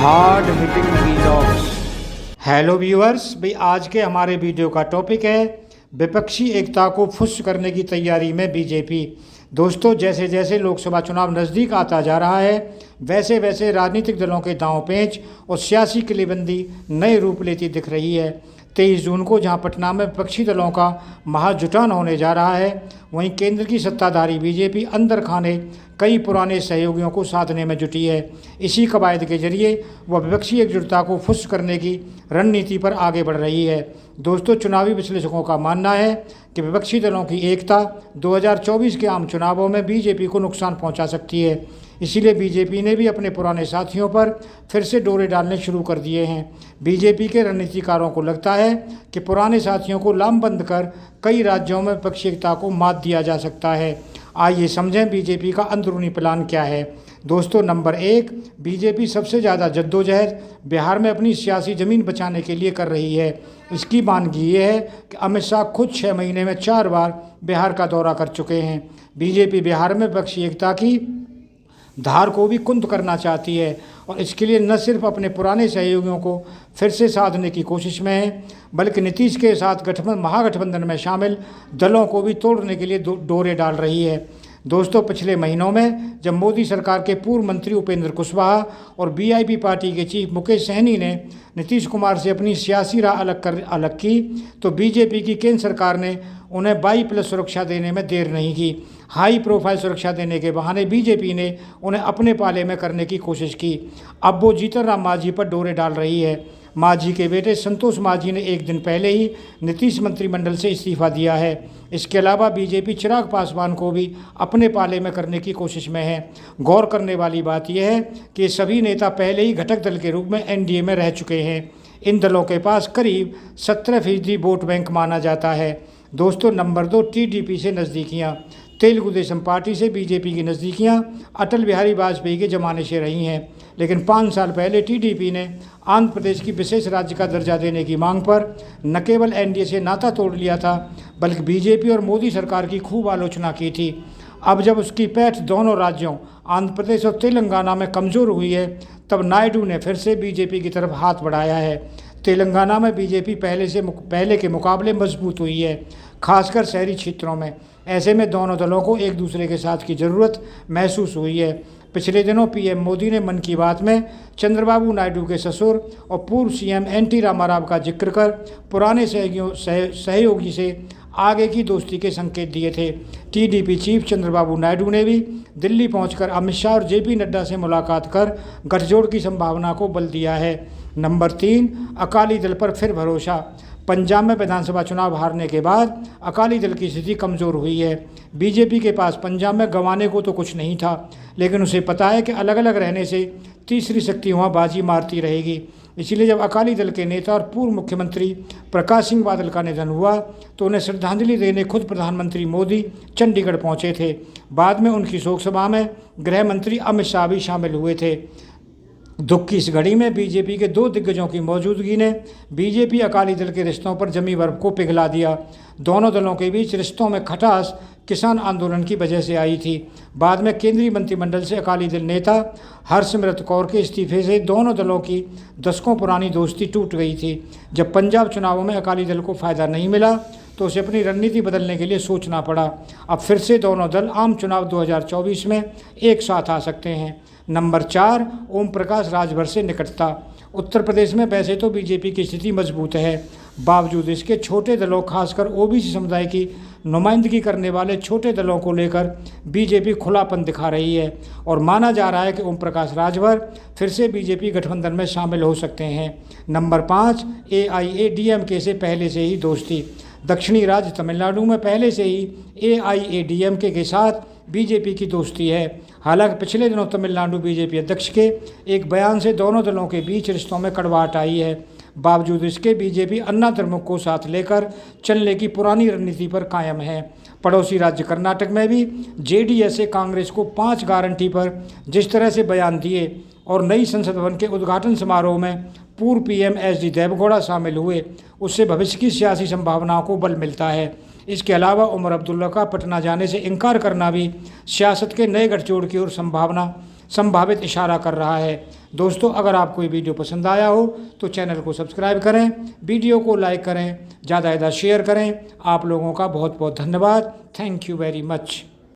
Hard hitting vlogs. Hello viewers, भाई आज के हमारे वीडियो का टॉपिक है विपक्षी एकता को फुस करने की तैयारी में बीजेपी। दोस्तों, जैसे जैसे लोकसभा चुनाव नज़दीक आता जा रहा है वैसे वैसे राजनीतिक दलों के दांव पेंच और सियासी किलेबंदी नए रूप लेती दिख रही है। 23 जून को जहां पटना में विपक्षी दलों का महाजुटान होने जा रहा है, वहीं केंद्र की सत्ताधारी बीजेपी अंदर खाने कई पुराने सहयोगियों को साधने में जुटी है। इसी कवायद के जरिए वह विपक्षी एकजुटता को फुस करने की रणनीति पर आगे बढ़ रही है। दोस्तों, चुनावी विश्लेषकों का मानना है कि विपक्षी दलों की एकता 2024 के आम चुनावों में बीजेपी को नुकसान पहुंचा सकती है। इसीलिए बीजेपी ने भी अपने पुराने साथियों पर फिर से डोरे डालने शुरू कर दिए हैं। बीजेपी के रणनीतिकारों को लगता है कि पुराने साथियों को लामबंद कर कई राज्यों में विपक्षी एकता को मात दिया जा सकता है। आइए समझें बीजेपी का अंदरूनी प्लान क्या है। दोस्तों, नंबर 1, बीजेपी सबसे ज़्यादा जद्दोजहद बिहार में अपनी सियासी ज़मीन बचाने के लिए कर रही है। इसकी मानगी ये है कि अमित शाह खुद 6 महीने में 4 बार बिहार का दौरा कर चुके हैं। बीजेपी बिहार में विपक्षी एकता की धार को भी कुंद करना चाहती है और इसके लिए न सिर्फ अपने पुराने सहयोगियों को फिर से साधने की कोशिश में है, बल्कि नीतीश के साथ महागठबंधन में शामिल दलों को भी तोड़ने के लिए डोरे डाल रही है। दोस्तों, पिछले महीनों में जब मोदी सरकार के पूर्व मंत्री उपेंद्र कुशवाहा और वीआईपी पार्टी के चीफ मुकेश सहनी ने नीतीश कुमार से अपनी सियासी राह अलग की, तो बीजेपी की केंद्र सरकार ने उन्हें 22+ सुरक्षा देने में देर नहीं की। हाई प्रोफाइल सुरक्षा देने के बहाने बीजेपी ने उन्हें अपने पाले में करने की कोशिश की। अब वो जीतन राम मांझी पर डोरे डाल रही है। मांझी के बेटे संतोष मांझी ने एक दिन पहले ही नीतीश मंत्रिमंडल से इस्तीफा दिया है। इसके अलावा बीजेपी चिराग पासवान को भी अपने पाले में करने की कोशिश में है। गौर करने वाली बात यह है कि सभी नेता पहले ही घटक दल के रूप में एनडीए में रह चुके हैं। इन दलों के पास करीब 17% वोट बैंक माना जाता है। दोस्तों, नंबर 2, टीडीपी से नज़दीकियाँ। तेलुगु देशम पार्टी से बीजेपी की नज़दीकियाँ अटल बिहारी वाजपेयी के ज़माने से रही हैं, लेकिन 5 साल पहले टीडीपी ने आंध्र प्रदेश की विशेष राज्य का दर्जा देने की मांग पर न केवल एनडीए से नाता तोड़ लिया था, बल्कि बीजेपी और मोदी सरकार की खूब आलोचना की थी। अब जब उसकी पैठ दोनों राज्यों आंध्र प्रदेश और तेलंगाना में कमज़ोर हुई है, तब नायडू ने फिर से बीजेपी की तरफ हाथ बढ़ाया है। तेलंगाना में बीजेपी पहले के मुकाबले मजबूत हुई है, खासकर शहरी क्षेत्रों में। ऐसे में दोनों दलों को एक दूसरे के साथ की ज़रूरत महसूस हुई है। पिछले दिनों पीएम मोदी ने मन की बात में चंद्रबाबू नायडू के ससुर और पूर्व सीएम एनटी रामाराव का जिक्र कर पुराने सहयोगी से आगे की दोस्ती के संकेत दिए थे। टीडीपी चीफ चंद्रबाबू नायडू ने भी दिल्ली पहुंचकर अमित शाह और जेपी नड्डा से मुलाकात कर गठजोड़ की संभावना को बल दिया है। नंबर 3, अकाली दल पर फिर भरोसा। पंजाब में विधानसभा चुनाव हारने के बाद अकाली दल की स्थिति कमज़ोर हुई है। बीजेपी के पास पंजाब में गंवाने को तो कुछ नहीं था, लेकिन उसे पता है कि अलग अलग रहने से तीसरी शक्ति वहाँ बाजी मारती रहेगी। इसीलिए जब अकाली दल के नेता और पूर्व मुख्यमंत्री प्रकाश सिंह बादल का निधन हुआ, तो उन्हें श्रद्धांजलि देने खुद प्रधानमंत्री मोदी चंडीगढ़ पहुँचे थे। बाद में उनकी शोक सभा में गृह मंत्री अमित शाह भी शामिल हुए थे। दुख की इस घड़ी में बीजेपी के 2 दिग्गजों की मौजूदगी ने बीजेपी अकाली दल के रिश्तों पर जमी बर्फ को पिघला दिया। दोनों दलों के बीच रिश्तों में खटास किसान आंदोलन की वजह से आई थी। बाद में केंद्रीय मंत्रिमंडल से अकाली दल नेता हरसिमरत कौर के इस्तीफे से दोनों दलों की दशकों पुरानी दोस्ती टूट गई थी। जब पंजाब चुनावों में अकाली दल को फ़ायदा नहीं मिला, तो उसे अपनी रणनीति बदलने के लिए सोचना पड़ा। अब फिर से दोनों दल आम चुनाव 2024 में एक साथ आ सकते हैं। नंबर 4, ओम प्रकाश राजभर से निकटता। उत्तर प्रदेश में वैसे तो बीजेपी की स्थिति मजबूत है, बावजूद इसके छोटे दलों, खासकर ओबीसी समुदाय की नुमाइंदगी करने वाले छोटे दलों को लेकर बीजेपी खुलापन दिखा रही है और माना जा रहा है कि ओम प्रकाश राजभर फिर से बीजेपी गठबंधन में शामिल हो सकते हैं। नंबर 5, एआईएडीएमके से पहले से ही दोस्ती। दक्षिणी राज्य तमिलनाडु में पहले से ही एआईएडीएमके के साथ बीजेपी की दोस्ती है। हालांकि पिछले दिनों तमिलनाडु बीजेपी अध्यक्ष के एक बयान से दोनों दलों के बीच रिश्तों में कड़वाहट आई है। बावजूद इसके बीजेपी अन्ना द्रमुक को साथ लेकर चलने की पुरानी रणनीति पर कायम है। पड़ोसी राज्य कर्नाटक में भी जेडीएस से कांग्रेस को 5 गारंटी पर जिस तरह से बयान दिए और नई संसद भवन के उद्घाटन समारोह में पूर्व पीएम एचडी देवेगौड़ा शामिल हुए, उससे भविष्य की सियासी संभावनाओं को बल मिलता है। इसके अलावा उमर अब्दुल्ला का पटना जाने से इनकार करना भी सियासत के नए गठजोड़ की ओर संभावना संभावित इशारा कर रहा है। दोस्तों, अगर आपको ये वीडियो पसंद आया हो तो चैनल को सब्सक्राइब करें, वीडियो को लाइक करें, ज़्यादा से ज़्यादा शेयर करें। आप लोगों का बहुत बहुत धन्यवाद। Thank you very much.